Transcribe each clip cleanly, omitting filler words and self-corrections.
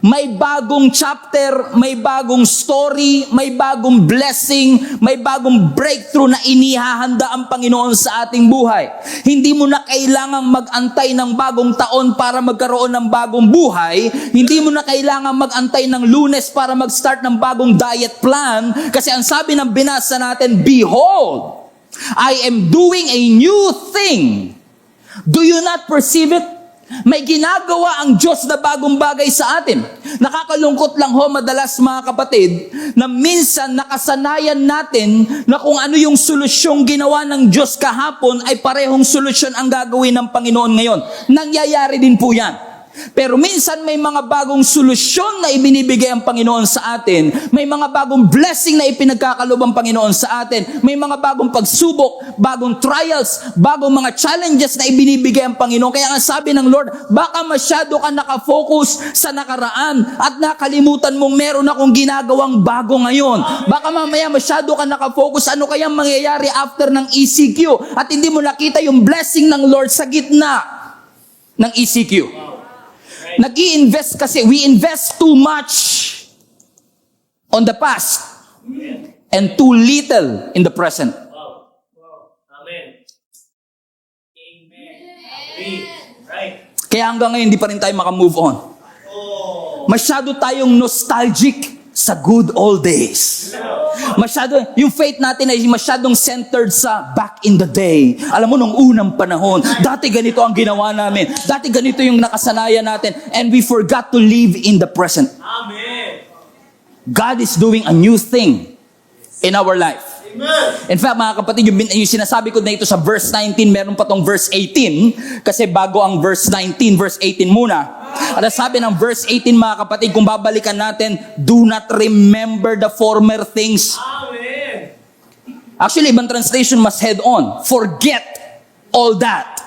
May bagong chapter, may bagong story, may bagong blessing, may bagong breakthrough na inihahanda ang Panginoon sa ating buhay. Hindi mo na kailangang mag-antay ng bagong taon para magkaroon ng bagong buhay. Hindi mo na kailangang mag-antay ng Lunes para mag-start ng bagong diet plan. Kasi ang sabi ng binasa natin, "Behold, I am doing a new thing. Do you not perceive it?" May ginagawa ang Diyos na bagong bagay sa atin. Nakakalungkot lang ho madalas mga kapatid, na minsan nakasanayan natin na kung ano yung solusyong ginawa ng Diyos kahapon ay parehong solusyon ang gagawin ng Panginoon ngayon. Nangyayari din po yan. Pero minsan may mga bagong solusyon na ibinibigay ang Panginoon sa atin. May mga bagong blessing na ipinagkakaloob ang Panginoon sa atin. May mga bagong pagsubok, bagong trials, bagong mga challenges na ibinibigay ang Panginoon. Kaya nga sabi ng Lord, baka masyado ka nakafocus sa nakaraan at nakalimutan mong meron akong ginagawang bago ngayon. Baka mamaya masyado ka nakafocus ano kayang mangyayari after ng ECQ at hindi mo nakita yung blessing ng Lord sa gitna ng ECQ. Nag-i-invest kasi, we invest too much on the past and too little in the present. Wow. Amen. Amen. Right. Kaya hanggang ngayon, hindi pa rin tayo makamove on. Masyado tayong nostalgic sa good old days. Yung faith natin ay masyadong centered sa back in the day. Alam mo, nung unang panahon, dati ganito ang ginawa namin. Dati ganito yung nakasanayan natin. And we forgot to live in the present. Amen. God is doing a new thing in our life. In fact, mga kapatid, yung sinasabi ko na ito sa verse 19, meron pa tong verse 18, kasi bago ang verse 19, verse 18 muna. At sabi ng verse 18, mga kapatid, kung babalikan natin, do not remember the former things. Amen. Actually, ibang translation mas head on. Forget all that.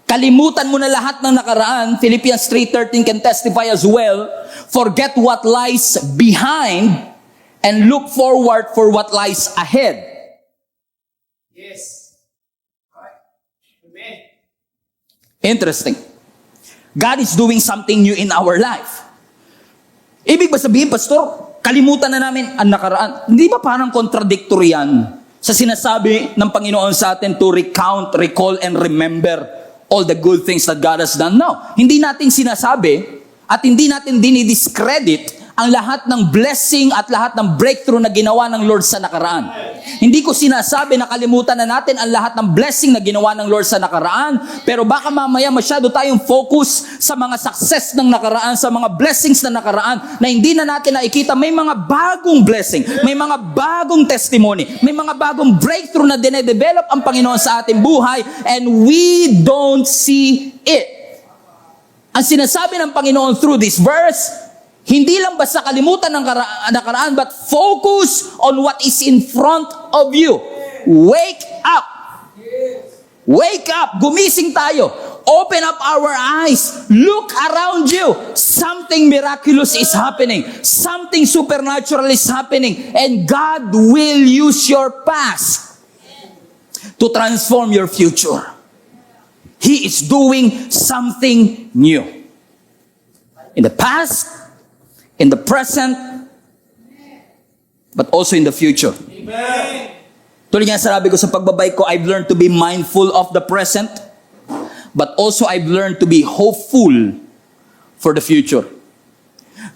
Kalimutan mo na lahat ng nakaraan. Philippians 3:13 can testify as well. Forget what lies behind and look forward for what lies ahead. Yes. Amen. Interesting. God is doing something new in our life. Ibig ba sabihin, Pastor, kalimutan na namin ang nakaraan? Hindi ba parang contradictory yan sa sinasabi ng Panginoon sa atin to recount, recall, and remember all the good things that God has done? No. Hindi natin sinasabi at hindi natin dinidiscredit ang lahat ng blessing at lahat ng breakthrough na ginawa ng Lord sa nakaraan. Hindi ko sinasabi na kalimutan na natin ang lahat ng blessing na ginawa ng Lord sa nakaraan, pero baka mamaya masyado tayong focus sa mga success ng nakaraan, sa mga blessings na nakaraan, na hindi na natin nakikita may mga bagong blessing, may mga bagong testimony, may mga bagong breakthrough na dinedevelop ang Panginoon sa ating buhay, and we don't see it. Ang sinasabi ng Panginoon through this verse, hindi lang basta kalimutan ng nakaraan, but focus on what is in front of you. Wake up. Wake up. Gumising tayo. Open up our eyes. Look around you. Something miraculous is happening. Something supernatural is happening. And God will use your past to transform your future. He is doing something new. In the past, in the present, but also in the future. Amen. Tulad nga sinabi ko sa pagbabay ko, I've learned to be mindful of the present, but also I've learned to be hopeful for the future.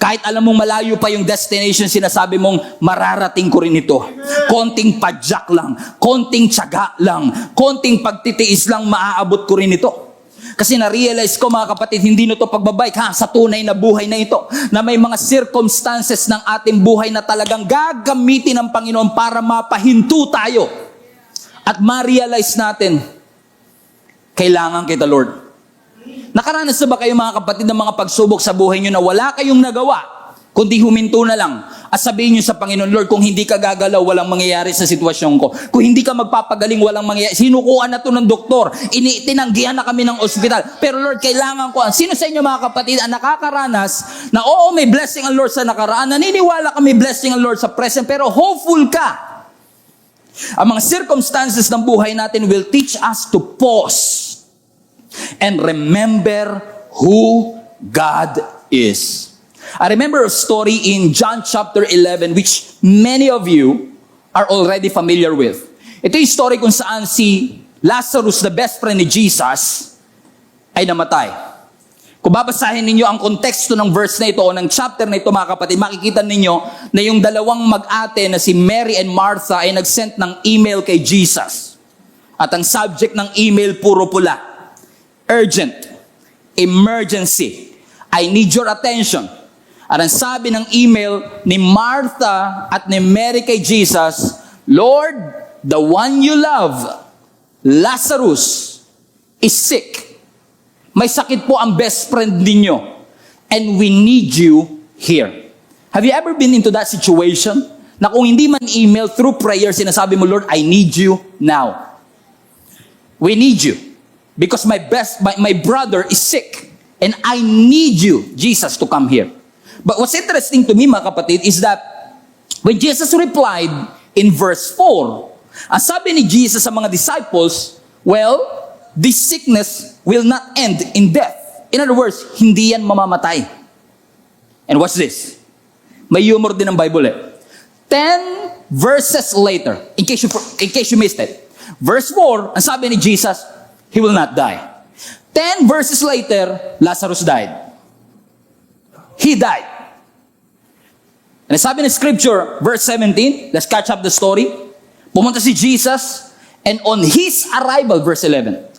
Kahit alam mong malayo pa yung destination, sinasabi mong mararating ko rin ito. Konting padyak lang, konting tiyaga lang, konting pagtitiis lang, maaabot ko rin ito. Kasi na-realize ko, mga kapatid, hindi na ito pagbabike sa tunay na buhay na ito, na may mga circumstances ng ating buhay na talagang gagamitin ng Panginoon para mapahinto tayo at ma-realize natin, kailangan kita, Lord. Nakaranas na ba kayo, mga kapatid, ng mga pagsubok sa buhay nyo na wala kayong nagawa, kundi huminto na lang at sabihin nyo sa Panginoon, Lord, kung hindi ka gagalaw, walang mangyayari sa sitwasyon ko. Kung hindi ka magpapagaling, walang mangyayari. Sinukuan na to ng doktor. Tinanggihan na kami ng ospital. Pero Lord, kailangan ko. Sino sa inyo, mga kapatid, ang nakakaranas na oo, may blessing ang Lord sa nakaraan. Naniniwala ka may blessing ang Lord sa present. Pero hopeful ka. Ang mga circumstances ng buhay natin will teach us to pause and remember who God is. I remember a story in John chapter 11 which many of you are already familiar with. Ito yung story kung saan si Lazarus, the best friend ni Jesus, ay namatay. Kung babasahin ninyo ang konteksto ng verse na ito o ng chapter na ito, mga kapatid, makikita ninyo na yung dalawang mag-ate na si Mary and Martha ay nag-send ng email kay Jesus. At ang subject ng email puro pula. Urgent. Emergency. I need your attention. At ang sabi ng email ni Martha at ni Mary kay Jesus, Lord, the one you love, Lazarus, is sick. May sakit po ang best friend ninyo. And we need you here. Have you ever been into that situation? Na kung hindi man email, through prayer, sinasabi mo, Lord, I need you now. We need you. Because my brother is sick. And I need you, Jesus, to come here. But what's interesting to me, mga kapatid, is that when Jesus replied in verse 4, ang sabi ni Jesus sa mga disciples, well, this sickness will not end in death. In other words, hindi yan mamamatay. And watch this. May humor din ng Bible eh. 10 verses later, in case you missed it, verse 4, ang sabi ni Jesus, he will not die. 10 verses later, Lazarus died. He died. And sabi ng scripture, verse 17, let's catch up the story. Pumunta si Jesus, and on his arrival, verse 17,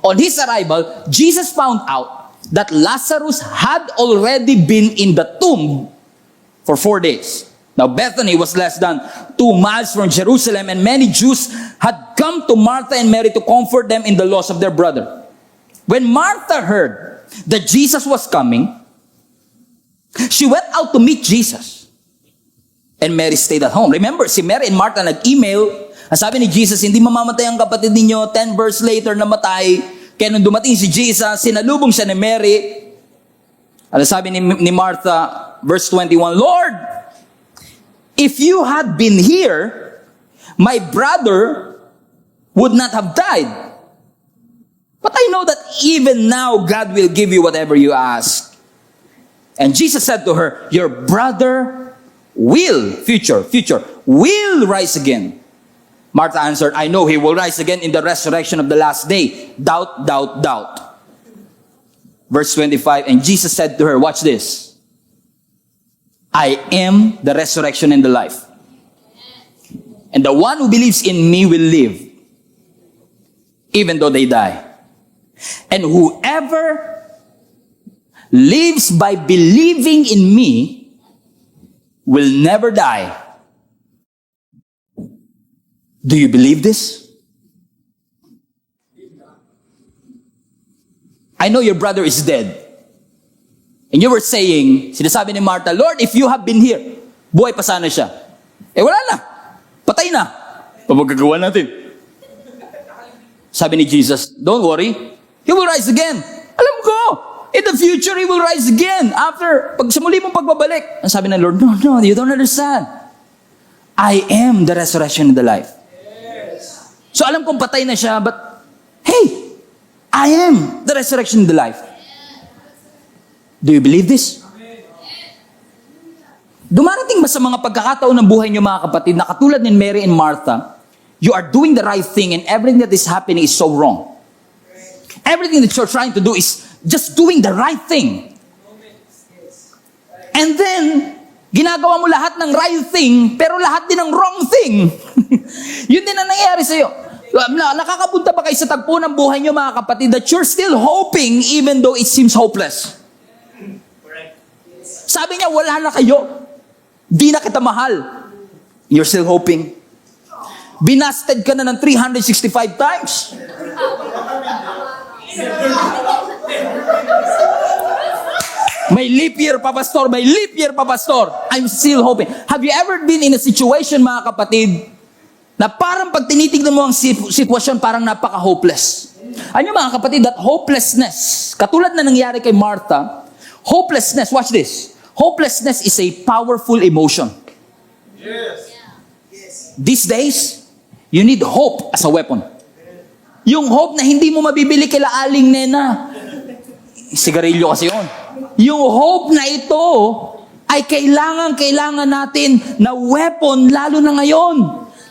on his arrival, Jesus found out that Lazarus had already been in the tomb for 4 days. Now Bethany was less than 2 miles from Jerusalem, and many Jews had come to Martha and Mary to comfort them in the loss of their brother. When Martha heard that Jesus was coming, she went out to meet Jesus. And Mary stayed at home. Remember, si Mary and Martha nag-email. Ang sabi ni Jesus, hindi mamamatay ang kapatid ninyo. 10 verse later, namatay. Kaya nung dumating si Jesus, sinalubong siya ni Mary. Ang sabi ni Martha, verse 21, Lord, if you had been here, my brother would not have died. But I know that even now, God will give you whatever you ask. And Jesus said to her, your brother will, will rise again. Martha answered, I know he will rise again in the resurrection of the last day. Doubt. Verse 25, and Jesus said to her, watch this. I am the resurrection and the life. And the one who believes in me will live, even though they die. And whoever lives by believing in me will never die. Do you believe this? I know your brother is dead. And you were saying, sinasabi ni Martha, Lord, if you have been here, buhay pa sana siya. Eh wala na. Patay na. Pamagagawa natin. Sabi ni Jesus, don't worry. He will rise again. Alam ko, in the future, He will rise again. After, pag sa muli mong pagbabalik. Ang sabi ng Lord, no, you don't understand. I am the resurrection and the life. Yes. So alam kong patay na siya, but, hey, I am the resurrection and the life. Do you believe this? Dumarating ba sa mga pagkakataon ng buhay niyo, mga kapatid, na katulad ni Mary and Martha, you are doing the right thing and everything that is happening is so wrong. Everything that you're trying to do is just doing the right thing. And then, ginagawa mo lahat ng right thing, pero lahat din ng wrong thing. Yun din ang nangyayari sa'yo. Nakakapunta ba kayo sa tagpo ng buhay niyo, mga kapatid, that you're still hoping even though it seems hopeless? Sabi niya, wala na kayo. Di na kita mahal. You're still hoping. Binasted ka na ng 365 times. May leap year pa, pastor. May leap year pa, pastor. I'm still hoping. Have you ever been in a situation, mga kapatid, na parang pag tinitignan mo ang sitwasyon, parang napaka-hopeless? Ano mga kapatid, that hopelessness, katulad na nangyari kay Martha, hopelessness, watch this. Hopelessness is a powerful emotion. Yes. These days, you need hope as a weapon. Yung hope na hindi mo mabibili kila Aling Nena. Sigarilyo kasi yun. Yung hope na ito ay kailangan natin na weapon lalo na ngayon.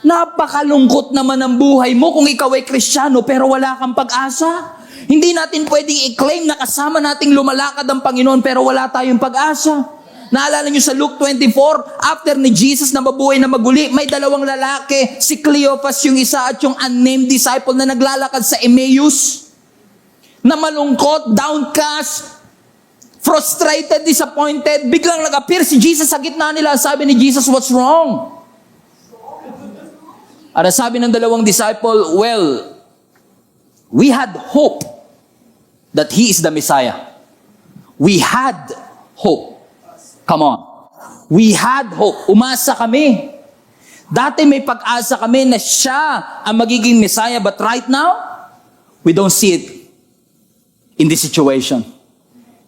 Napakalungkot naman ang buhay mo kung ikaw ay Kristiyano pero wala kang pag-asa. Hindi natin pwedeng i-claim na kasama nating lumalakad ang Panginoon pero wala tayong pag-asa. Naalala nyo sa Luke 24, after ni Jesus na mabuhay na maguli, may dalawang lalaki, si Cleopas yung isa at yung unnamed disciple na naglalakad sa Emmaus, na malungkot, downcast, frustrated, disappointed. Biglang nag-appear si Jesus sa gitna nila. Sabi ni Jesus, what's wrong? At sabi ng dalawang disciple, well, we had hope that He is the Messiah. We had hope. Come on. We had hope. Umasa kami. Dati may pag-asa kami na siya ang magiging Messiah, but right now, we don't see it in this situation.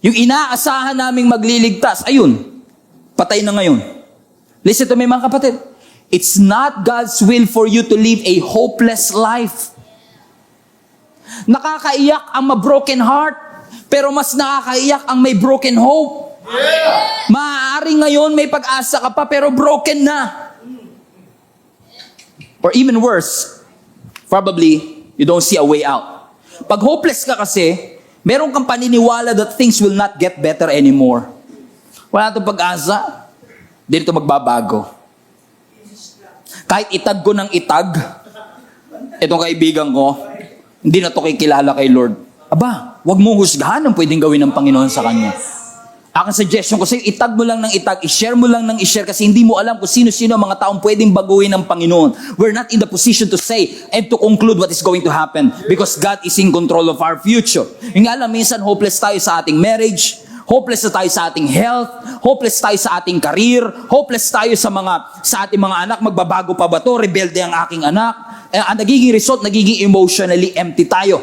Yung inaasahan naming magliligtas, ayun, patay na ngayon. Listen to me mga kapatid. It's not God's will for you to live a hopeless life. Nakakaiyak ang ma-broken heart, pero mas nakakaiyak ang may broken hope. Yeah. Maaari ngayon may pag-asa ka pa, pero broken na. Or even worse, probably, you don't see a way out. Pag hopeless ka kasi, meron kang paniniwala that things will not get better anymore. Wala itong pag-asa, dito magbabago. Kahit itag ko ng itag, itong kaibigan ko, hindi na to kikilala kay Lord. Aba, wag mong husgahan ang pwedeng gawin ng Panginoon sa kanya. Aking suggestion ko sa'yo, itag mo lang ng itag, i-share mo lang ng i-share kasi hindi mo alam kung sino-sino ang mga taong pwedeng baguhin ng Panginoon. We're not in the position to say and to conclude what is going to happen because God is in control of our future. Yung alam, minsan hopeless tayo sa ating marriage, hopeless na tayo sa ating health, hopeless tayo sa ating career, hopeless tayo sa ating mga anak, magbabago pa ba to, rebelde ang aking anak. Ang nagiging result, nagiging emotionally empty tayo.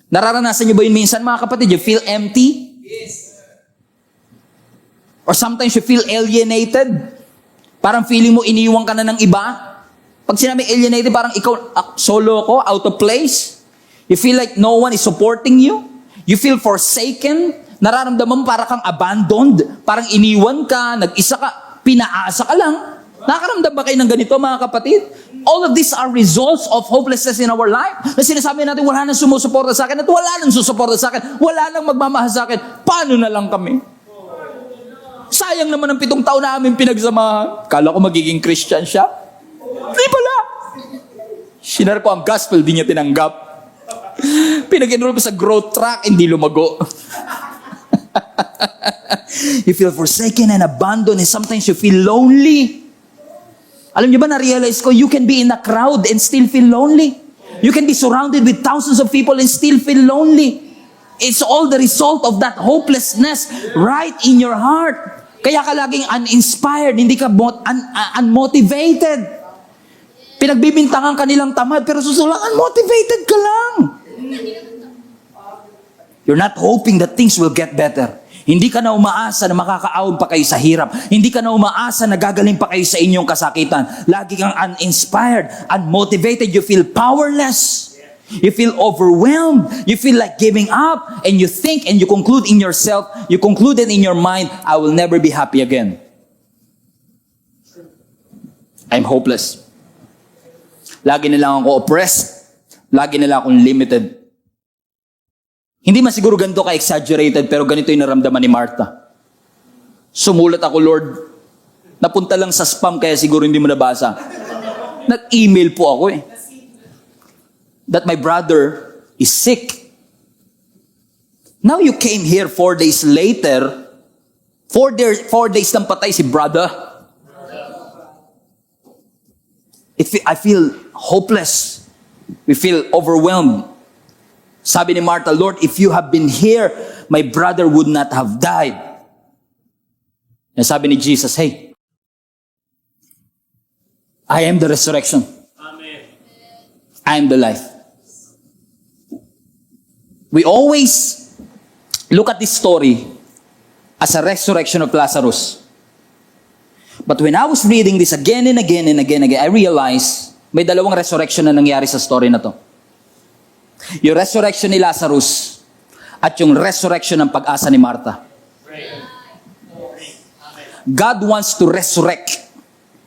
Nararanasan niyo ba yun minsan mga kapatid? You feel empty? Yes. Or sometimes you feel alienated? Parang feeling mo iniwan ka na ng iba? Pag sinabi alienated, parang ikaw solo ko, out of place. You feel like no one is supporting you. You feel forsaken. Nararamdaman mo para kang abandoned, parang iniwan ka, nag-isa ka, pinaasa ka lang. Nakaramdam ba kayo ng ganito mga kapatid? All of these are results of hopelessness in our life. Na sinasabi natin, wala nang sumusuporta sa akin at wala nang susuporta sa akin, wala nang magmamahal sa akin. Paano na lang kami? Sayang naman ang 7 taon na aming pinagsamahan. Kala ko magiging Christian siya. Di pala. Sinar ko ang gospel, di niya tinanggap. Pinag-enroll ko sa growth track, hindi lumago. You feel forsaken and abandoned and sometimes you feel lonely. Alam niyo ba, na-realize ko, you can be in a crowd and still feel lonely. You can be surrounded with thousands of people and still feel lonely. It's all the result of that hopelessness right in your heart. Kaya ka laging uninspired, hindi ka unmotivated. Pinagbibintangan ka nilang tamad, pero susulang unmotivated ka lang. You're not hoping that things will get better. Hindi ka na umaasa na makakaahon pa kayo sa hirap. Hindi ka na umaasa na gagaling pa kayo sa inyong kasakitan. Lagi kang uninspired, unmotivated. You feel powerless. You feel overwhelmed. You feel like giving up. And you think and you conclude in yourself, you concluded in your mind, I will never be happy again. I'm hopeless. Lagi na lang ako oppressed. Lagi na lang akong limited. Hindi man siguro ganito ka-exaggerated, pero ganito yung naramdaman ni Martha. Sumulat ako, Lord. Napunta lang sa spam, kaya siguro hindi mo nabasa. Nag-email po ako that my brother is sick. Now you came here 4 days later, 4 days nang patay si brother. I feel hopeless. We feel overwhelmed. Sabi ni Martha, Lord, if you have been here, my brother would not have died. And sabi ni Jesus, hey, I am the resurrection. Amen. I am the life. We always look at this story as a resurrection of Lazarus. But when I was reading this again and again and again, I realized may dalawang resurrection na nangyari sa story na to. Yung resurrection ni Lazarus at yung resurrection ng pag-asa ni Martha. God wants to resurrect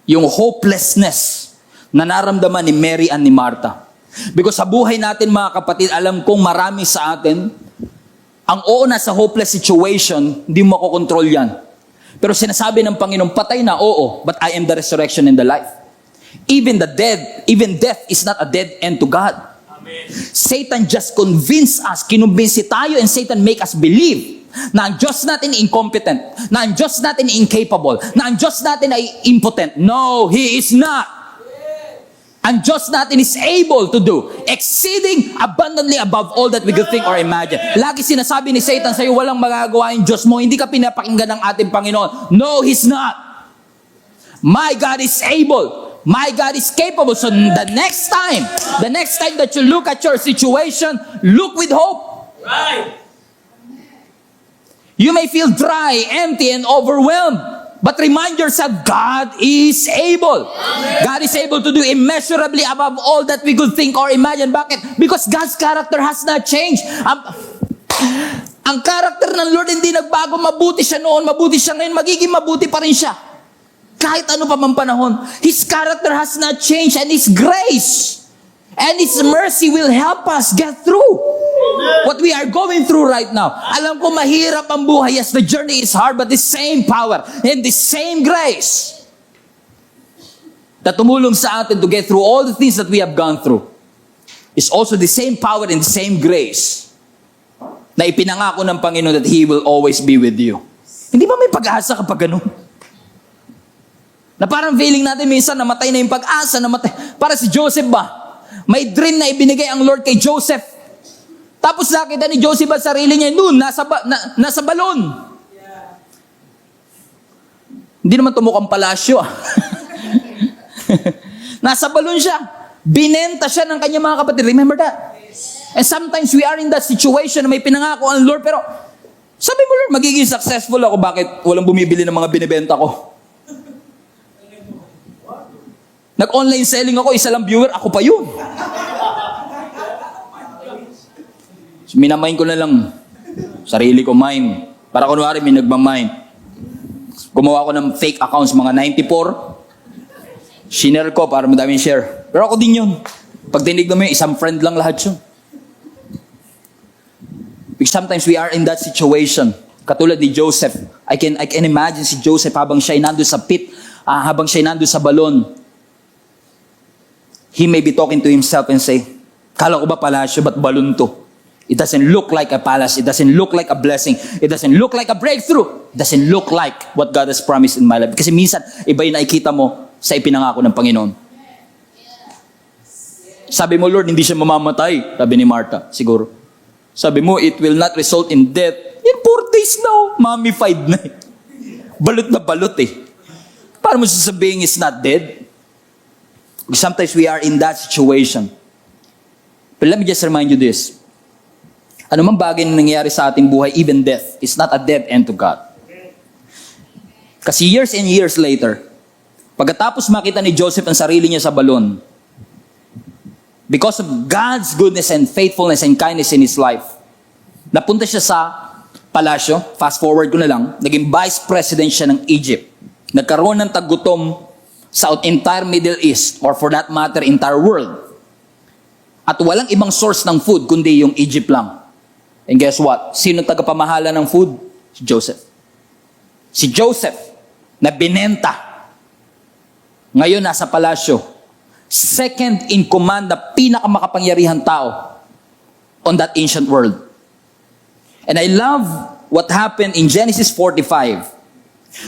yung hopelessness na naramdaman ni Mary and ni Martha. Because sa buhay natin mga kapatid, alam kong marami sa atin, ang oo na sa hopeless situation, hindi mo makokontrol yan. Pero sinasabi ng Panginoon, patay na, oo, but I am the resurrection and the life. Even death is not a dead end to God. Amen. Satan just convinced us, kinumbinsi tayo, and Satan make us believe na ang Diyos natin incompetent, na ang Diyos natin incapable, na ang Diyos natin ay impotent. No, He is not. Ang Diyos natin is able to do exceeding abundantly above all that we could think or imagine. Lagi sinasabi ni Satan sa'yo, walang magagawa yung Diyos mo, hindi ka pinapakinggan ng ating Panginoon. No, He's not. My God is able. My God is capable. So the next time that you look at your situation, look with hope. Right. You may feel dry, empty, and overwhelmed. But remind yourself, God is able. God is able to do immeasurably above all that we could think or imagine. Bakit? Because God's character has not changed. Ang character ng Lord hindi nagbago. Mabuti siya noon, mabuti siya ngayon, magiging mabuti pa rin siya. Kahit ano pa man panahon. His character has not changed, and His grace and His mercy will help us get through what we are going through right now. Alam ko mahirap ang buhay. Yes, the journey is hard, but the same power and the same grace that tumulong sa atin to get through all the things that we have gone through is also the same power and the same grace na ipinangako ng Panginoon that He will always be with you. Hindi ba may pag-asa kapag ganun? Na parang feeling natin minsan namatay na yung pag-asa, namatay. Para si Joseph ba? May dream na ibinigay ang Lord kay Joseph. Tapos nakita ni Joseph ang sarili niya noon, nasa balon. Hindi naman tumukang palasyo. Nasa balon siya. Binenta siya ng kanyang mga kapatid. Remember that? And sometimes we are in that situation na may pinangako ang Lord, pero sabi mo, Lord, magiging successful ako. Bakit walang bumibili ng mga binibenta ko? Nag-online selling ako, isa lang viewer, ako pa yun. So, minamain ko na lang. Sarili ko mine. Para kunwari, may nagmamine. Gumawa ko ng fake accounts, mga 94. Shinare ko para madaming share. Pero ako din yun. Pag tinignan mo yun, isang friend lang lahat yun. Because sometimes we are in that situation. Katulad ni Joseph. I can imagine si Joseph habang siya nandun sa pit, habang siya nandun sa balon. He may be talking to himself and say, kala ko ba palasyo, ba't balon to? It doesn't look like a palace. It doesn't look like a blessing. It doesn't look like a breakthrough. It doesn't look like what God has promised in my life. Kasi minsan, iba yung nakikita mo sa ipinangako ng Panginoon. Sabi mo, Lord, hindi siya mamamatay. Sabi ni Martha, siguro. Sabi mo, it will not result in death. In 4 days now, mummified na eh. Balot na balot eh. Paano mo sasabihin it's not dead? Sometimes we are in that situation. But let me just remind you this. Ano mang bagay na nangyayari sa ating buhay, even death, is not a dead end to God. Kasi years and years later, pagkatapos makita ni Joseph ang sarili niya sa balon, because of God's goodness and faithfulness and kindness in his life, napunta siya sa palasyo, fast forward ko na lang, naging vice president siya ng Egypt. Nagkaroon ng tagutom sa entire Middle East, or for that matter, entire world. At walang ibang source ng food, kundi yung Egypt lang. And guess what? Sino tagapamahala ng food? Si Joseph. Si Joseph, na binenta. Ngayon, nasa palasyo. Second in command na pinakamakapangyarihang tao on that ancient world. And I love what happened in Genesis 45.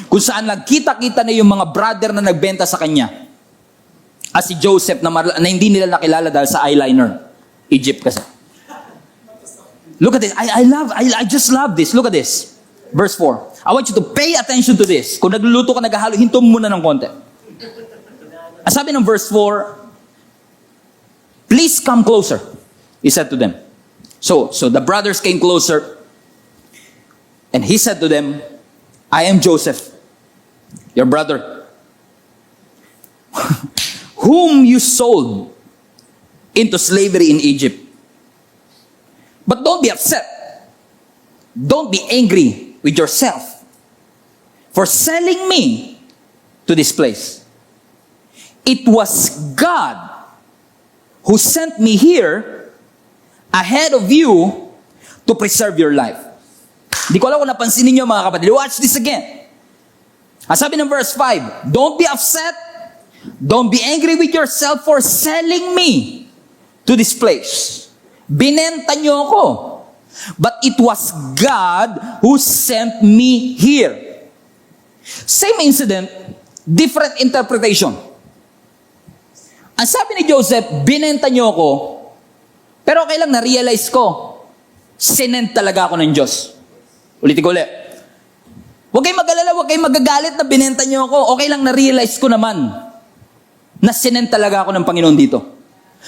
Kung saan nagkita-kita na yung mga brother na nagbenta sa kanya. As si Joseph na hindi nila nakilala dahil sa eyeliner. Egypt kasi. Look at this. I just love this. Look at this. Verse 4. I want you to pay attention to this. Kung nagluluto ka, naghahalo, hinto mo muna ng konti. Ang sabi ng verse 4, please come closer, he said to them. So the brothers came closer, and he said to them, I am Joseph, your brother, whom you sold into slavery in Egypt. But don't be upset. Don't be angry with yourself. for selling me to this place. It was God who sent me here ahead of you to preserve your life. Di ko alam kung napansin ninyo mga kapatid. Watch this again. Ang sabi ng verse 5, don't be upset, don't be angry with yourself for selling me to this place. Binenta nyo ako. But it was God who sent me here. Same incident, different interpretation. Ang sabi ni Joseph, binenta nyo ako, pero okay lang, na-realize ko, sinent talaga ako ng Diyos. Ulitin ko ulit. Huwag kayong mag-alala, huwag kayong magagalit na binenta nyo ako. Okay lang, na-realize ko naman na sinent talaga ako ng Panginoon dito.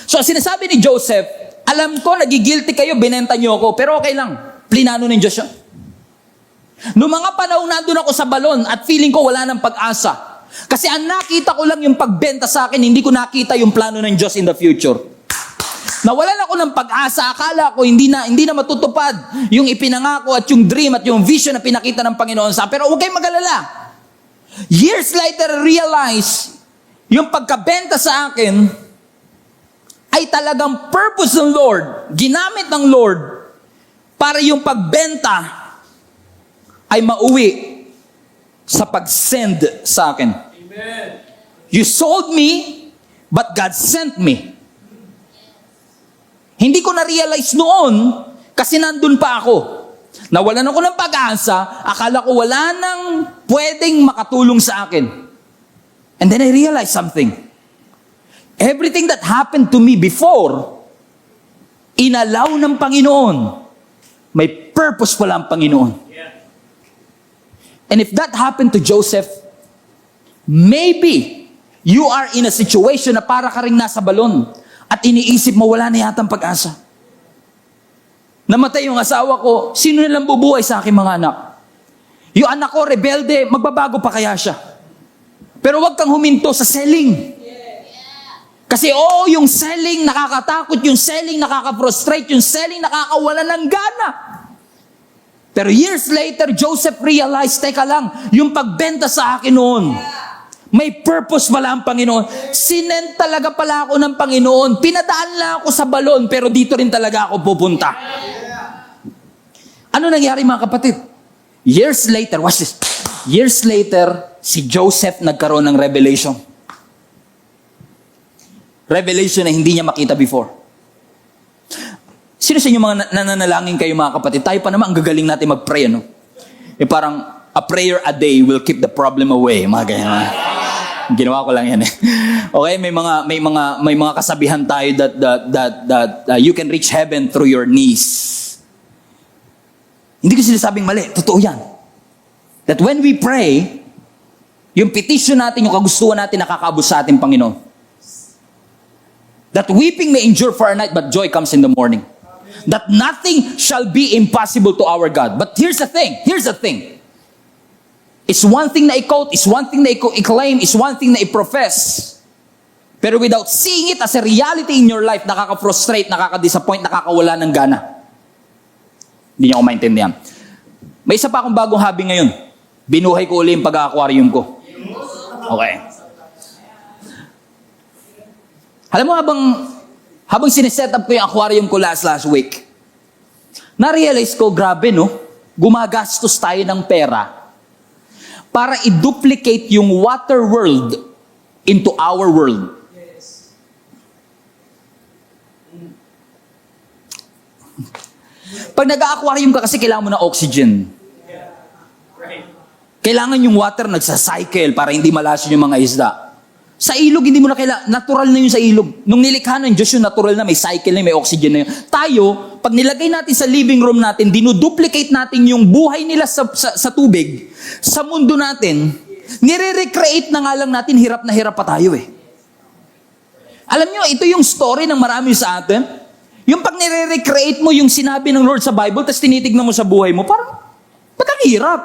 So, sinasabi ni Joseph, alam ko, nagigilty kayo, binenta nyo ako, pero okay lang, plinano ng Diyos yun. Noong mga panahon nandun ako sa balon at feeling ko wala ng pag-asa. Kasi ang nakita ko lang yung pagbenta sa akin, hindi ko nakita yung plano ng Diyos in the future. Nawalan ako ng pag-asa, akala ko hindi na matutupad yung ipinangako at yung dream at yung vision na pinakita ng Panginoon sa akin. Pero huwag kayong mag-alala. Years later, realize yung pagkabenta sa akin ay talagang purpose ng Lord, ginamit ng Lord para yung pagbenta ay mauwi sa pag-send sa akin. Amen. You sold me, but God sent me. Hindi ko na-realize noon kasi nandun pa ako. Nawalan ako ng pag-asa, akala ko wala nang pwedeng makatulong sa akin. And then I realized something. Everything that happened to me before, inalaw ng Panginoon. May purpose pala ang Panginoon. Yeah. And if that happened to Joseph, maybe you are in a situation na para ka ring nasa balon at iniisip mo wala na yatang pag-asa. Namatay yung asawa ko, sino nilang bubuhay sa aking mga anak? Yung anak ko, rebelde, magbabago pa kaya siya? Pero huwag kang huminto sa selling. Kasi yung selling nakakatakot, yung selling nakaka-frustrate, yung selling nakakawala ng gana. Pero years later, Joseph realized, teka lang, yung pagbenta sa akin noon, may purpose pala ang Panginoon. Sinent talaga pala ako ng Panginoon. Pinadaan lang ako sa balon, pero dito rin talaga ako pupunta. Ano nangyari mga kapatid? Years later, watch this. Years later, si Joseph nagkaroon ng revelation. Revelation na hindi niya makita before. Sino sa inyo mga nananalangin kayo mga kapatid? Tayo pa naman, ang gagaling natin mag-pray, ano? Parang, a prayer a day will keep the problem away. Mga ganyan. Ginawa ko lang yan eh. Okay, may mga kasabihan tayo that you can reach heaven through your knees. Hindi ko sinasabing mali. Totoo yan. That when we pray, yung petition natin, yung kagustuhan natin, nakakaabot sa ating Panginoon. That weeping may endure for a night, but joy comes in the morning. That nothing shall be impossible to our God. But here's the thing. It's one thing na i-quote, it's one thing na i-claim, it's one thing na i-profess. Pero without seeing it as a reality in your life, nakaka-frustrate, nakaka-disappoint, nakakawala ng gana. Hindi niyo ako maintindihan. May isa pa akong bagong hobby ngayon. Binuhay ko uli yung pag-aquarium ko. Okay. Alam mo, habang sineset up ko yung aquarium ko last week, na-realize ko, grabe no, gumagastos tayo ng pera para i-duplicate yung water world into our world. Pag nag-aquarium ka kasi kailangan mo ng oxygen. Right. Kailangan yung water nagsacycle para hindi malason yung mga isda. Sa ilog, hindi mo na kailangan. Natural na yun sa ilog. Nung nilikha ng Diyos yung natural na, may cycle na, may oxygen na yun. Tayo, pag nilagay natin sa living room natin, dinuduplicate natin yung buhay nila sa tubig, sa mundo natin, nire-recreate na nga lang natin, hirap na hirap pa tayo eh. Alam nyo, ito yung story ng marami sa atin. Yung pag nire-recreate mo yung sinabi ng Lord sa Bible, tapos tinitignan mo sa buhay mo, parang, ba't ang hirap?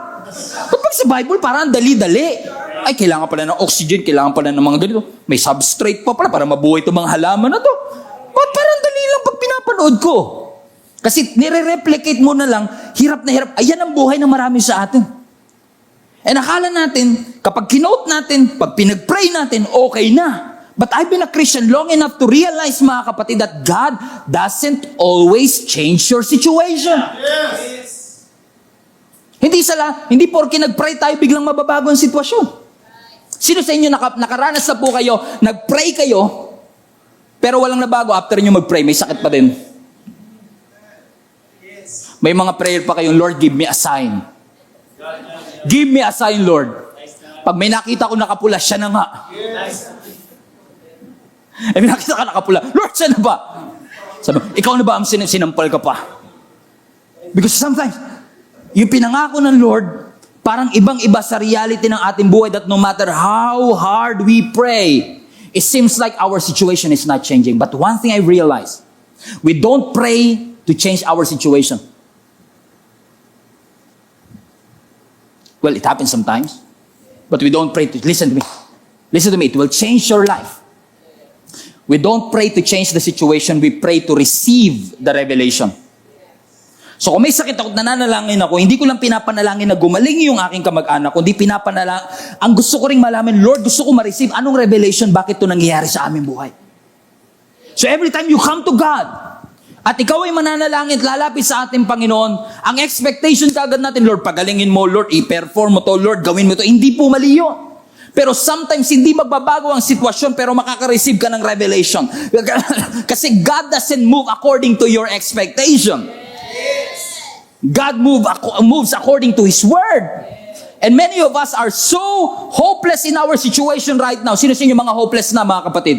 Ba't pag sa Bible, parang dali-dali? Ay, kailangan pala ng oxygen, kailangan pala ng mga ganito. May substrate pa pala para mabuhay itong mga halaman na to. Ba't parang dali lang pag pinapanood ko? Kasi nire-replicate mo na lang, hirap na hirap. Ayan ang buhay ng marami sa atin. And akala natin, kapag kinote natin, pag pinag-pray natin, okay na. But I've been a Christian long enough to realize, mga kapatid, that God doesn't always change your situation. Yes. Hindi porke nag-pray tayo, biglang mababago ang sitwasyon. Sino sa inyo nakaranas na po kayo, nag-pray kayo, pero walang nabago after nyo mag-pray, may sakit pa din. May mga prayer pa kayong, Lord, give me a sign. Give me a sign, Lord. Pag may nakita ko nakapula, siya na nga. Eh, may nakita ka nakapula, Lord, siya na ba? Sabi, ikaw na ba ang sinampal ka pa? Because sometimes, yung pinangako ng Lord, parang ibang-iba sa reality ng ating buhay, that no matter how hard we pray, it seems like our situation is not changing. But one thing I realized, we don't pray to change our situation. Well, it happens sometimes. But we don't pray to, listen to me. Listen to me, it will change your life. We don't pray to change the situation, we pray to receive the revelation. So kung may sakit ako, nananalangin ako, hindi ko lang pinapanalangin na gumaling yung aking kamag-anak, kundi ang gusto ko ring malaman, Lord, gusto ko ma-receive anong revelation, bakit ito nangyayari sa aming buhay. So every time you come to God, at ikaw ay mananalangin at lalapit sa ating Panginoon, ang expectation kagad natin, Lord, pagalingin mo, Lord, i-perform mo to, Lord, gawin mo to. Hindi po mali yun. Pero sometimes, hindi magbabago ang sitwasyon, pero makaka-receive ka ng revelation. Kasi God doesn't move according to your expectation. God moves according to His Word. And many of us are so hopeless in our situation right now. Sino sa inyo mga hopeless na, mga kapatid?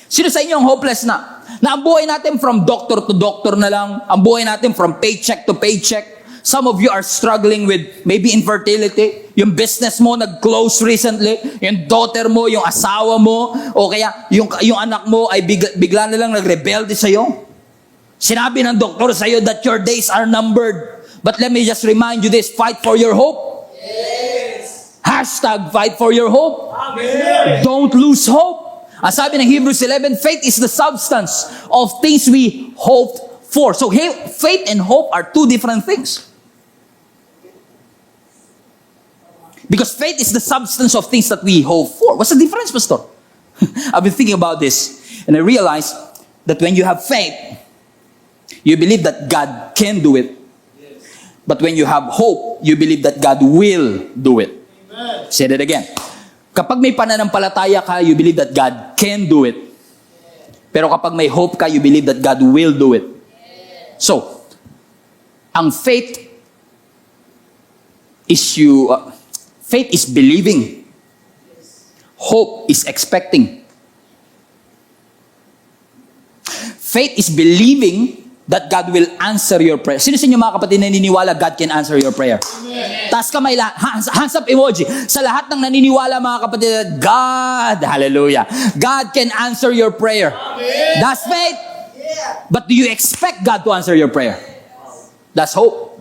Sino sa inyo ang hopeless na? Na ang buhay natin from doctor to doctor na lang. Ang buhay natin from paycheck to paycheck. Some of you are struggling with maybe infertility. Yung business mo nag-close recently. Yung daughter mo, yung asawa mo, o kaya yung anak mo ay bigla na lang nag-rebelde sa'yo. Sinabi ng doktor sa'yo that your days are numbered. But let me just remind you this, fight for your hope. Yes. Hashtag fight for your hope. Amen. Don't lose hope. Ang sabi ng Hebrews 11, faith is the substance of things we hoped for. So faith and hope are two different things. Because faith is the substance of things that we hope for. What's the difference, Pastor? I've been thinking about this, and I realized that when you have faith, you believe that God can do it. But when you have hope, you believe that God will do it. Amen. Say that again. Kapag may pananampalataya ka, you believe that God can do it. Pero kapag may hope ka, you believe that God will do it. So, ang faith is believing. Hope is expecting. Faith is believing that God will answer your prayer. Sino sa inyo mga kapatid naniniwala God can answer your prayer? Amen. Taas kamay lahat. Hands up emoji. Sa lahat ng naniniwala mga kapatid, God, hallelujah, God can answer your prayer. Amen. That's faith. But do you expect God to answer your prayer? That's hope.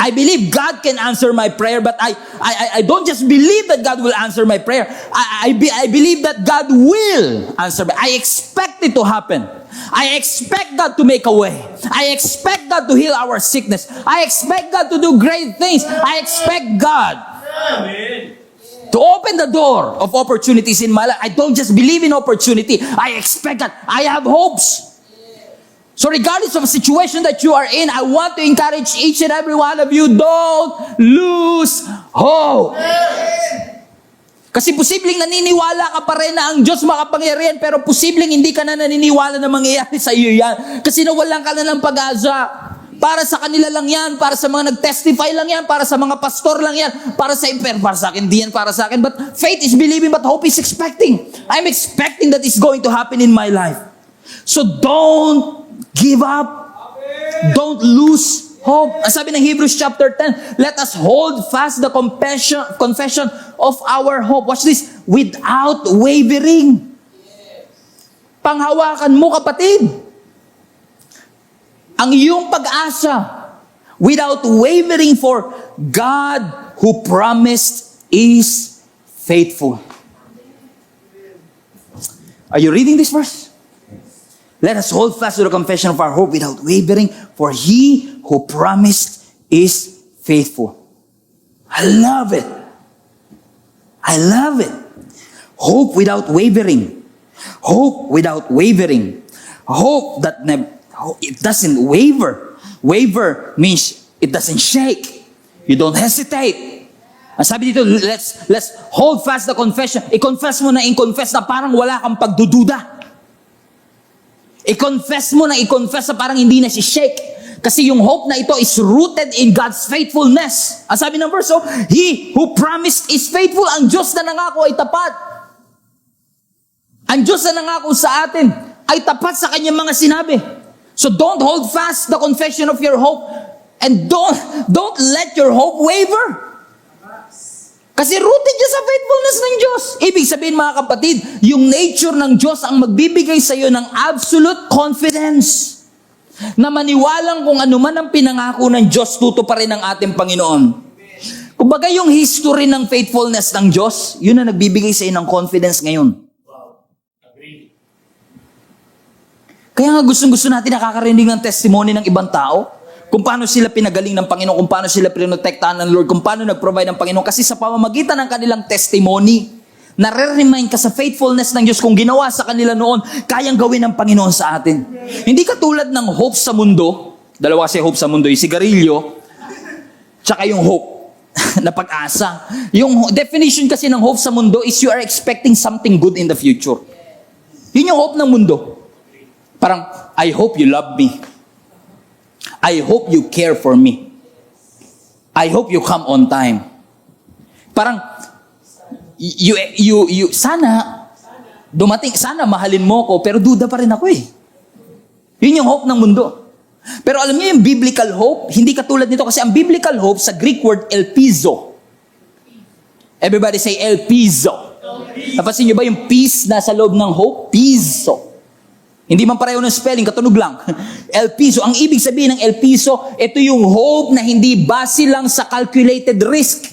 I believe God can answer my prayer, but I don't just believe that God will answer my prayer. I believe that God will answer me. I expect it to happen. I expect God to make a way. I expect God to heal our sickness. I expect God to do great things. I expect God Amen. to open the door of opportunities in my life. I don't just believe in opportunity. I expect that. I have hopes. So regardless of the situation that you are in, I want to encourage each and every one of you, don't lose hope. Kasi posibleng naniniwala ka pa rin na ang Diyos makapangyarihan, pero posibleng hindi ka na naniniwala na mangyayari sa iyo yan. Kasi nawalan ka na ng pag-asa. Para sa kanila lang yan, para sa mga nag-testify lang yan, para sa mga pastor lang yan, para sa akin, di yan para sa akin. But faith is believing, but hope is expecting. I'm expecting that it's going to happen in my life. So don't give up. Don't lose hope. Ang sabi ng Hebrews chapter 10, let us hold fast the confession of our hope. Watch this. Without wavering. Panghawakan mo, kapatid. Ang iyong pag-asa. Without wavering, for God who promised is faithful. Are you reading this verse? Let us hold fast to the confession of our hope without wavering, for He who promised is faithful. I love it. I love it. Hope without wavering. Hope without wavering. Hope that it doesn't waver. Waver means it doesn't shake. You don't hesitate. Ang sabi dito, let's hold fast the confession. I-confess mo na i-confess na parang wala kang pagdududa. I-confess mo na i-confess na parang hindi na si shake. Kasi yung hope na ito is rooted in God's faithfulness. Ang sabi ng verse, He who promised is faithful. Ang Diyos na nangako ay tapat. Ang Diyos na nangako sa atin ay tapat sa kanyang mga sinabi. So don't hold fast the confession of your hope and don't let your hope waver. Kasi rooted siya sa faithfulness ng Diyos. Ibig sabihin mga kapatid, yung nature ng Diyos ang magbibigay sa iyo ng absolute confidence na maniwalang kung ano man ang pinangako ng Diyos, tutuparin ng ating Panginoon. Kumbaga yung history ng faithfulness ng Diyos, yun na nagbibigay sa iyo ng confidence ngayon. Kaya nga gustong-gusto natin nakakarinig ng testimony ng ibang tao, kung paano sila pinagaling ng Panginoon, kung paano sila pinotektahan ng Lord, kung paano nag-provide ng Panginoon. Kasi sa pamamagitan ng kanilang testimony, nare-remind ka sa faithfulness ng Diyos kung ginawa sa kanila noon, kayang gawin ng Panginoon sa atin. Hindi katulad ng hope sa mundo, dalawa kasi hope sa mundo, yung sigarilyo, tsaka yung hope na pag-asa. Yung definition kasi ng hope sa mundo is you are expecting something good in the future. Yun yung hope ng mundo. Parang, I hope you love me. I hope you care for me. I hope you come on time. Parang, sana, dumating, sana mahalin mo ko, pero duda pa rin ako eh. Yun yung hope ng mundo. Pero alam niyo yung biblical hope, hindi katulad nito kasi ang biblical hope sa Greek word elpizo. Everybody say elpizo. Napansin niyo ba yung peace na sa loob ng hope? Piso. Hindi man pareho ng spelling, katunog lang. El piso. Ang ibig sabihin ng el piso, ito yung hope na hindi base lang sa calculated risk.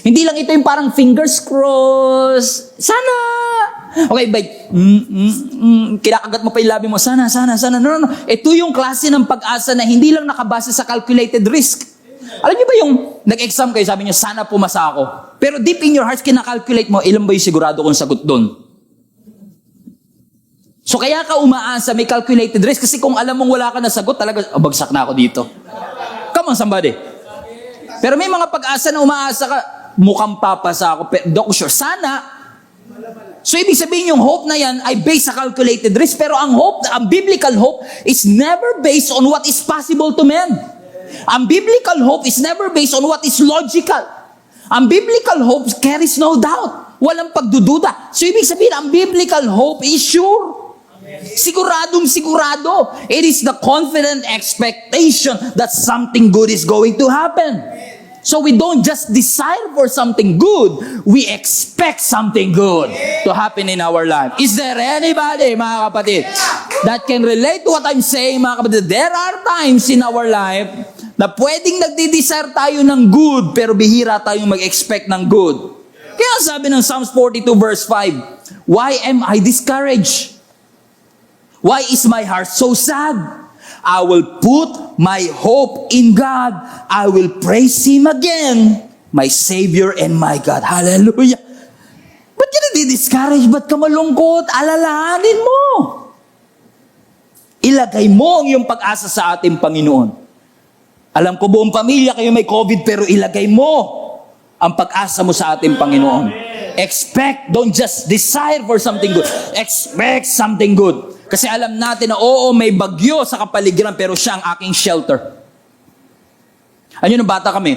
Hindi lang ito yung parang fingers crossed. Sana. Okay, but kinakagat mo pa yung labi mo. Sana. No. Ito yung klase ng pag-asa na hindi lang nakabase sa calculated risk. Alam niyo ba yung nag-exam kayo, sabi niyo, sana pumasa ako. Pero deep in your heart, kinakalculate mo, ilan ba yung sigurado kong sagot doon? So kaya ka umaasa, may calculated risk. Kasi kung alam mong wala ka na sagot, talaga, bagsak na ako dito. Come on, somebody. Pero may mga pag-asa na umaasa ka, mukhang papasa ako, Doc, sure, sana. So ibig sabihin yung hope na yan ay based sa calculated risk. Pero ang hope, ang biblical hope is never based on what is possible to men. Ang biblical hope is never based on what is logical. Ang biblical hope carries no doubt. Walang pagdududa. So ibig sabihin, ang biblical hope is sure. Siguradong sigurado. It is the confident expectation that something good is going to happen. So we don't just desire for something good, we expect something good to happen in our life. Is there anybody, mga kapatid, that can relate to what I'm saying, mga kapatid? There are times in our life na pwedeng nagdi-desire tayo ng good, pero bihira tayong mag-expect ng good. Kaya sabi ng Psalms 42 verse 5, why am I discouraged? Why is my heart so sad? I will put my hope in God. I will praise Him again, my Savior and my God. Hallelujah. Ba't ka nadi-discourage? Ba't ka malungkot? Alalahanin mo. Ilagay mo ang iyong pag-asa sa ating Panginoon. Alam ko buong pamilya kayo may COVID, pero ilagay mo ang pag-asa mo sa ating Panginoon. Expect, don't just desire for something good. Expect something good. Kasi alam natin na oo, may bagyo sa kapaligiran, pero siya ang aking shelter. Ano nung bata kami?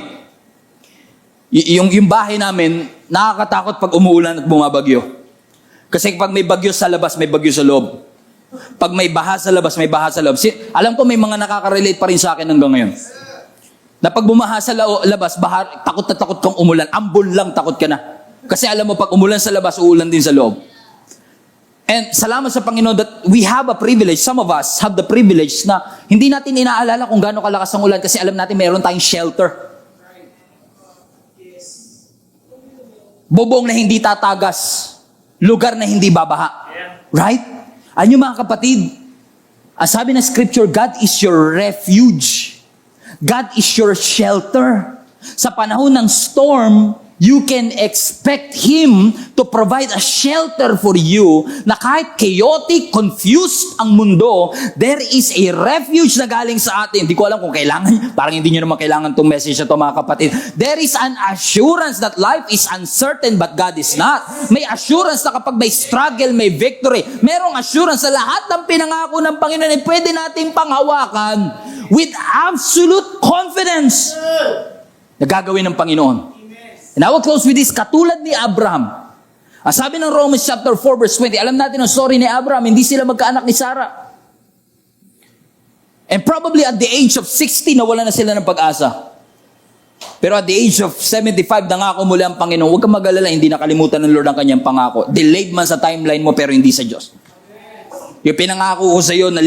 Yung bahay namin, nakakatakot pag umuulan at bumabagyo. Kasi pag may bagyo sa labas, may bagyo sa loob. Pag may baha sa labas, may baha sa loob. Alam ko may mga nakaka-relate pa rin sa akin hanggang ngayon. Na pag bumaha sa labas, takot na takot kang umulan. Ambon lang, takot ka na. Kasi alam mo, pag umulan sa labas, uulan din sa loob. And salamat sa Panginoon that we have a privilege, some of us have the privilege na hindi natin inaalala kung gaano kalakas ang ulan kasi alam natin mayroon tayong shelter. Bubong na hindi tatagas. Lugar na hindi babaha. Right? Ano mga kapatid? Ang sabi ng scripture, God is your refuge. God is your shelter. Sa panahon ng storm, you can expect Him to provide a shelter for you na kahit chaotic, confused ang mundo, there is a refuge na galing sa atin. Hindi ko alam kung kailangan, parang hindi nyo naman kailangan itong message na ito mga kapatid. There is an assurance that life is uncertain but God is not. May assurance na kapag may struggle, may victory. Merong assurance sa lahat ng pinangako ng Panginoon ay pwede nating panghawakan with absolute confidence na gagawin ng Panginoon. And I will close with this, katulad ni Abraham. Ang sabi ng Romans chapter 4 verse 20, alam natin ang story ni Abraham, hindi sila magkaanak ni Sarah. And probably at the age of 60, nawala na sila ng pag-asa. Pero at the age of 75, nangako muli ang Panginoon, huwag kang mag-alala, hindi nakalimutan ng Lord ang kanyang pangako. Delayed man sa timeline mo, pero hindi sa Diyos. Yung pinangako ko sa iyo na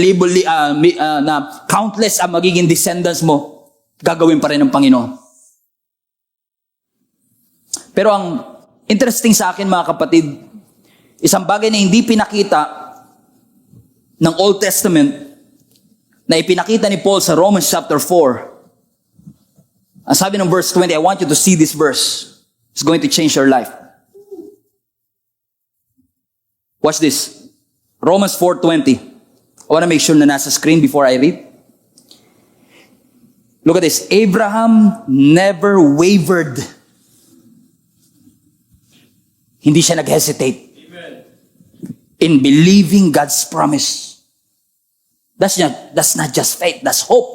na countless ang magiging descendants mo, gagawin pa rin ng Panginoon. Pero ang interesting sa akin mga kapatid, isang bagay na hindi pinakita ng Old Testament na ipinakita ni Paul sa Romans chapter 4. Ang sabi ng verse 20, I want you to see this verse. It's going to change your life. Watch this. Romans 4:20. I want to make sure na nasa screen before I read. Look at this. Abraham never wavered. Hindi siya nag-hesitate in believing God's promise. That's not just faith, that's hope.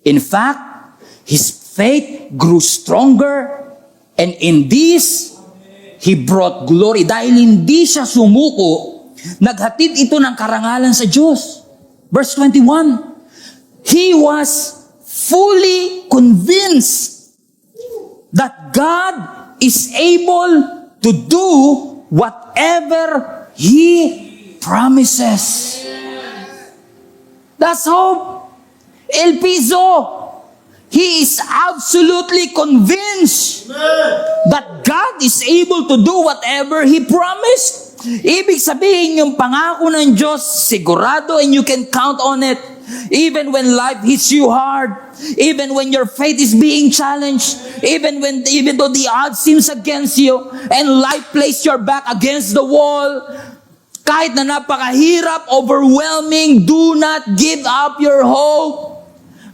In fact, his faith grew stronger, and in this, he brought glory. Dahil hindi siya sumuko, naghatid ito ng karangalan sa Diyos. Verse 21, he was fully convinced that God is able to do whatever He promises. That's hope. El Piso, he is absolutely convinced that God is able to do whatever He promised. Ibig sabihin, yung pangako ng Diyos, sigurado, and you can count on it. Even when life hits you hard, even when your faith is being challenged, even though the odds seems against you, and life plays your back against the wall, kahit na napakahirap, overwhelming, do not give up your hope.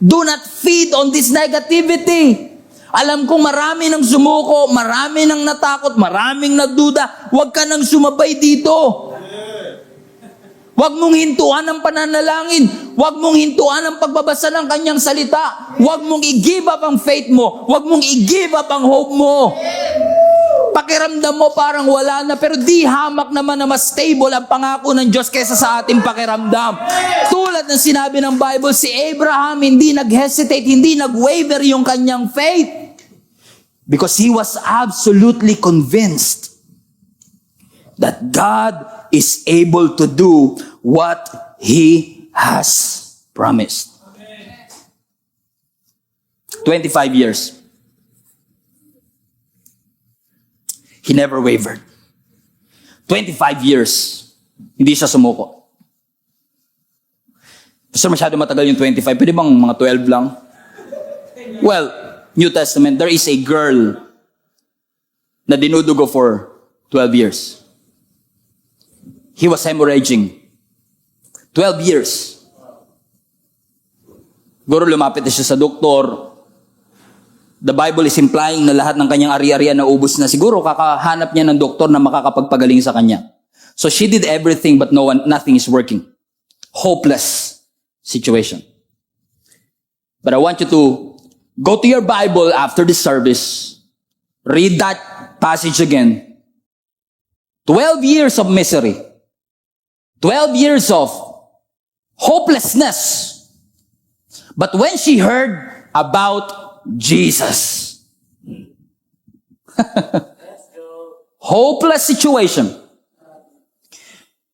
Do not feed on this negativity. Alam kong marami nang sumuko, marami nang natakot, maraming nagduda. Huwag ka nang sumabay dito. Huwag mong hintuan ang pananalangin. Huwag mong hintuan ang pagbabasa ng kanyang salita. Huwag mong i-give up ang faith mo. Huwag mong i-give up ang hope mo. Pakiramdam mo parang wala na, pero di hamak naman na mas stable ang pangako ng Diyos kaysa sa ating pakiramdam. Tulad ng sinabi ng Bible, si Abraham hindi nag-hesitate, hindi nag-waver yung kanyang faith. Because he was absolutely convinced that God is able to do what He has promised. 25 years. He never wavered. 25 years. Hindi siya sumuko. Pastor, masyado matagal yung 25. Pwede bang mga 12 lang? Well, New Testament, there is a girl na dinudugo for 12 years. He was hemorrhaging. 12 years. Guro lumapit na siya sa doktor. The Bible is implying na lahat ng kanyang ari-arian na ubos na. Siguro kakahanap niya ng doktor na makakapagpagaling sa kanya. So she did everything but nothing is working. Hopeless situation. But I want you to go to your Bible after the service. Read that passage again. 12 years of misery. 12 years of hopelessness. But when she heard about Jesus, hopeless situation.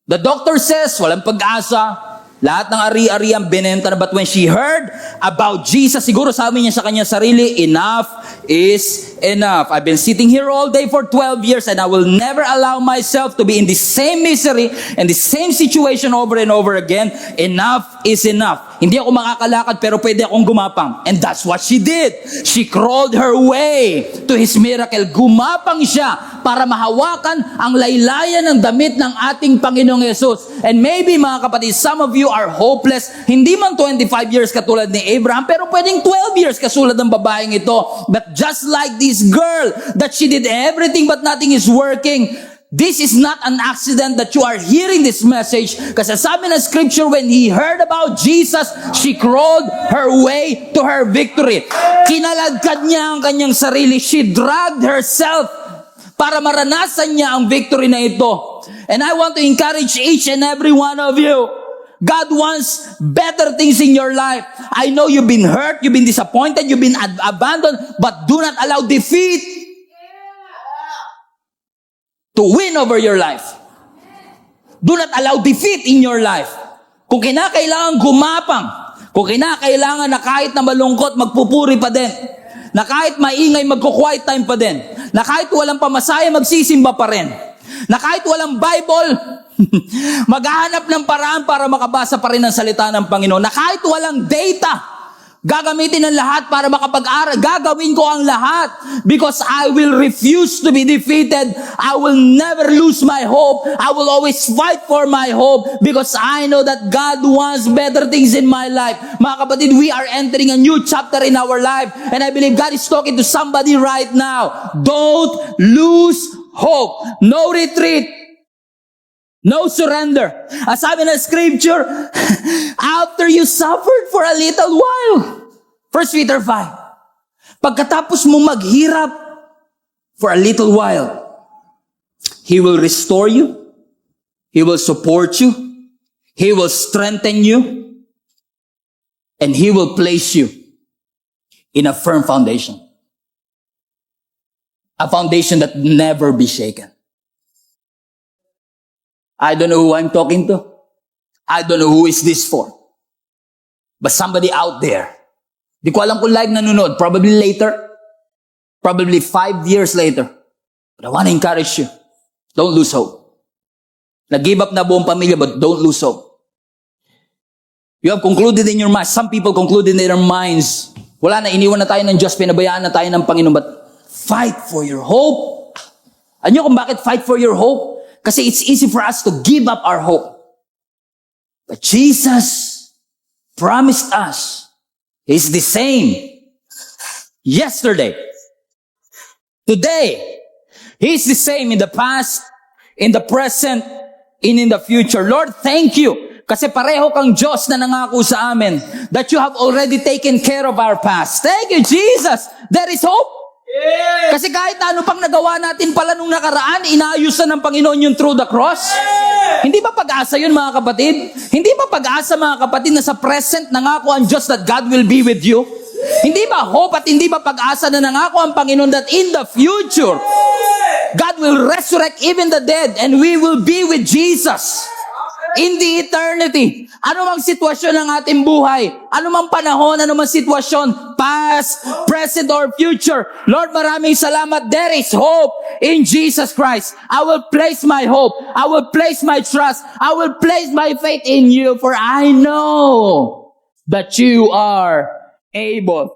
The doctor says, walang pag-asa, lahat ng ari-arian binenta na. But when she heard about Jesus, siguro sabi niya sa kanya sarili, enough is enough. I've been sitting here all day for 12 years and I will never allow myself to be in the same misery and the same situation over and over again. Enough is enough. Hindi ako makakalakad pero pwede akong gumapang. And that's what she did. She crawled her way to His miracle. Gumapang siya para mahawakan ang laylayan ng damit ng ating Panginoong Yesus. And maybe mga kapatid, some of you are hopeless. Hindi man 25 years katulad ni Abraham, pero pwedeng 12 years kasulad ng babaeng ito. But just like this girl, that she did everything but nothing is working. This is not an accident that you are hearing this message. Kasi sabi ng scripture, when he heard about Jesus, she crawled her way to her victory. Kinalagkad niya ang kanyang sarili. She dragged herself para maranasan niya ang victory na ito. And I want to encourage each and every one of you. God wants better things in your life. I know you've been hurt, you've been disappointed, you've been abandoned, but do not allow defeat to win over your life. Do not allow defeat in your life. Kung kinakailangan gumapang, kung kinakailangan na kahit na malungkot, magpupuri pa din, na kahit maingay, magko-quiet time pa din, na kahit walang pamasaya, magsisimba pa rin, na kahit walang Bible, maghahanap ng paraan para makabasa pa rin ang salita ng Panginoon, na kahit walang data, gagamitin ang lahat para makapag-aral. Gagawin ko ang lahat because I will refuse to be defeated. I will never lose my hope. I will always fight for my hope because I know that God wants better things in my life. Mga kapatid, we are entering a new chapter in our life and I believe God is talking to somebody right now. Don't lose hope. No retreat. No surrender. As sabi ng scripture, after you suffered for a little while. 1 Peter 5. Pagkatapos mo maghirap for a little while, He will restore you. He will support you. He will strengthen you. And He will place you in a firm foundation. A foundation that never be shaken. I don't know who I'm talking to. I don't know who is this for. But somebody out there. Di ko alam kung live nanonood. Probably later. Probably 5 years later. But I want to encourage you. Don't lose hope. Nag-give up na buong pamilya, but don't lose hope. You have concluded in your mind. Some people concluded in their minds. Wala na, iniwan na tayo ng Diyos, pinabayaan na tayo ng Panginoon. But fight for your hope. Ano kung bakit fight for your hope? Kasi it's easy for us to give up our hope. But Jesus promised us He's the same yesterday, today. He's the same in the past, in the present, and in the future. Lord, thank you. Kasi pareho kang Diyos na nangako sa amin that you have already taken care of our past. Thank you, Jesus. There is hope. Kasi kahit ano pang nagawa natin pala nung nakaraan, inaayos na ng Panginoon yun through the cross. Hindi ba pag-asa yun mga kapatid? Hindi ba pag-asa mga kapatid na sa present nangako ang Diyos that God will be with you? Hindi ba hope at hindi ba pag-asa na nangako ang Panginoon that in the future, God will resurrect even the dead and we will be with Jesus in the eternity. Ano mang sitwasyon ng ating buhay, ano mang panahon, ano mang sitwasyon, past, present, or future, Lord, maraming salamat. There is hope in Jesus Christ. I will place my hope. I will place my trust. I will place my faith in you, for I know that you are able.